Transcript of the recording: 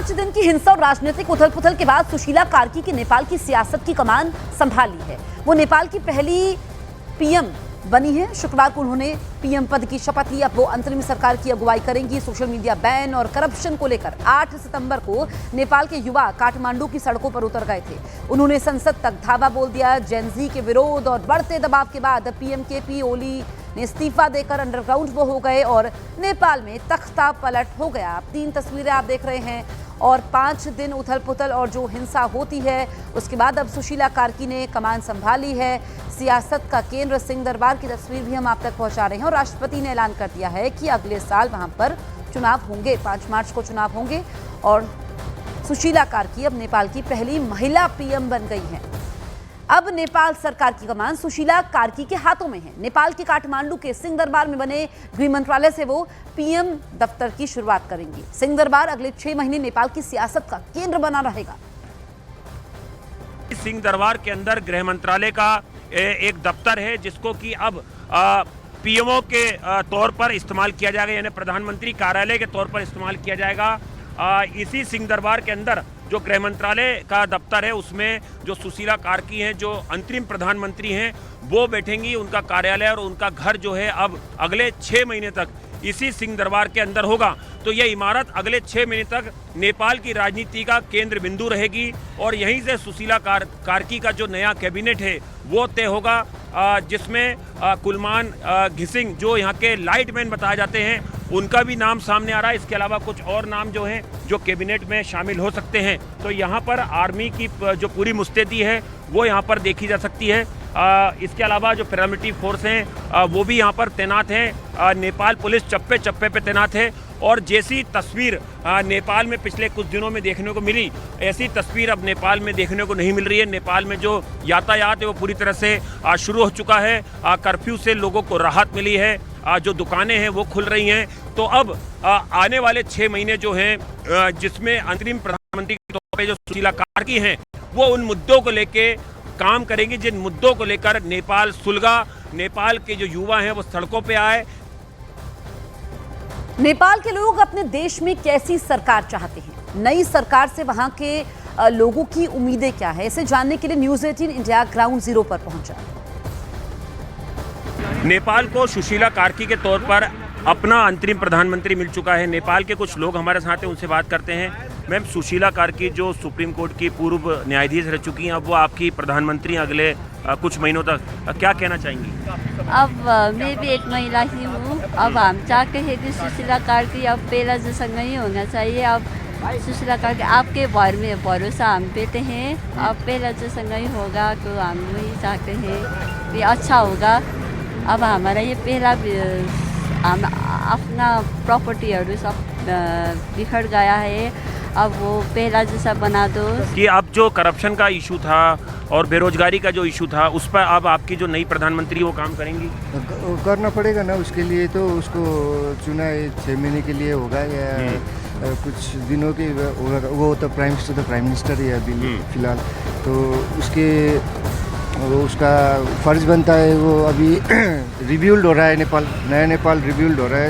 5 दिन की हिंसा और राजनीतिक उथल-पुथल के बाद सुशीला कार्की की नेपाल की सियासत की कमान संभाली है। वो नेपाल की पहली पीएम बनी है। शुक्रवार को उन्होंने पीएम पद की शपथ ली। अब वो अंतरिम सरकार की अगुवाई करेंगी। सोशल मीडिया बैन और करप्शन को लेकर 8 सितंबर को नेपाल के युवा काठमांडू की सड़कों पर उतर गए थे। उन्होंने संसद तक धावा बोल दिया। जेनजी के विरोध और बढ़ते दबाव के बाद पीएम केपी ओली ने इस्तीफा देकर अंडरग्राउंड वो हो गए और नेपाल में तख्ता पलट हो गया। 3 तस्वीरें आप देख रहे हैं और 5 दिन उथल पुथल और जो हिंसा होती है उसके बाद अब सुशीला कार्की ने कमान संभाली है। सियासत का केंद्र सिंह दरबार की तस्वीर भी हम आप तक पहुंचा रहे हैं और राष्ट्रपति ने ऐलान कर दिया है कि अगले साल वहां पर चुनाव होंगे। 5 मार्च को चुनाव होंगे और सुशीला कार्की अब नेपाल की पहली महिला पीएम बन गई हैं। अब नेपाल सरकार की कमान सुशीला कार्की के हाथों में है। नेपाल के काठमांडू के सिंह दरबार में बने गृह मंत्रालय से वो पीएम दफ्तर की शुरुआत करेंगी। सिंह दरबार अगले 6 महीने नेपाल की सियासत का केंद्र बना रहेगा। सिंह दरबार के अंदर गृह मंत्रालय का एक दफ्तर है जिसको कि अब पीएमओ के तौर पर इस्तेमाल किया जाएगा, यानी प्रधानमंत्री कार्यालय के तौर पर इस्तेमाल किया जाएगा। इसी सिंह दरबार के अंदर जो गृह मंत्रालय का दफ्तर है उसमें जो सुशीला कार्की हैं, जो अंतरिम प्रधानमंत्री हैं, वो बैठेंगी। उनका कार्यालय और उनका घर जो है अब अगले 6 महीने तक इसी सिंह दरबार के अंदर होगा। तो यह इमारत अगले 6 महीने तक नेपाल की राजनीति का केंद्र बिंदु रहेगी और यहीं से सुशीला कार्की का जो नया कैबिनेट है वो तय होगा, जिसमें कुलमान घिसिंग जो यहाँ के लाइटमैन बताए जाते हैं उनका भी नाम सामने आ रहा है। इसके अलावा कुछ और नाम जो हैं जो कैबिनेट में शामिल हो सकते हैं। तो यहाँ पर आर्मी की जो पूरी मुस्तैदी है वो यहाँ पर देखी जा सकती है। इसके अलावा जो पैरामिलिट्री फोर्स हैं वो भी यहाँ पर तैनात हैं। नेपाल पुलिस चप्पे चप्पे पे तैनात है और जैसी तस्वीर नेपाल में पिछले कुछ दिनों में देखने को मिली, ऐसी तस्वीर अब नेपाल में देखने को नहीं मिल रही है। नेपाल में जो यातायात है वो पूरी तरह से शुरू हो चुका है। कर्फ्यू से लोगों को राहत मिली है, जो दुकानें हैं वो खुल रही हैं। तो अब आने वाले 6 महीने जो हैं जिसमें अंतरिम प्रधानमंत्री के तौर पर जो सुशीला कार्की हैं वो उन मुद्दों को लेके काम करेंगे जिन मुद्दों को लेकर नेपाल सुलगा, नेपाल के जो युवा हैं वो सड़कों पे आए। नेपाल के लोग अपने देश में कैसी सरकार चाहते हैं, नई सरकार से वहां के लोगों की उम्मीदें क्या है, इसे जानने के लिए न्यूज़ 18 इंडिया ग्राउंड जीरो पर पहुंचा। नेपाल को सुशीला कार्की के तौर पर अपना अंतरिम प्रधानमंत्री मिल चुका है। नेपाल के कुछ लोग हमारे साथ हैं, उनसे बात करते हैं। मैम, सुशीला कार्की जो सुप्रीम कोर्ट की पूर्व न्यायाधीश रह चुकी हैं, अब वो आपकी प्रधानमंत्री अगले कुछ महीनों तक, क्या कहना चाहेंगी? अब मैं भी एक महिला ही हूँ। अब हम चाहते हैं कि सुशीला कार्की अब पहला जैसा नहीं होना चाहिए। अब सुशीला कार्की आपके भरोसा हम देते हैं। अब पहला जैसा नहीं होगा तो हम वही चाहते हैं कि अच्छा होगा। अब हमारा ये पहला हम अपना प्रॉपर्टीहरू सब बिखर गया है, अब वो पहला जैसा बना दो। कि अब जो करप्शन का इशू था और बेरोजगारी का जो इशू था उस पर अब आपकी जो नई प्रधानमंत्री वो काम करेंगी? करना पड़ेगा ना, उसके लिए तो उसको चुना 6 महीने के लिए होगा या कुछ दिनों के वो तो प्राइम मिनिस्टर है अभी फिलहाल। तो उसका फर्ज बनता है, वो अभी रिब्यूल्ड हो रहा है नेपाल, नया नेपाल रिब्यूल्ड हो रहा है।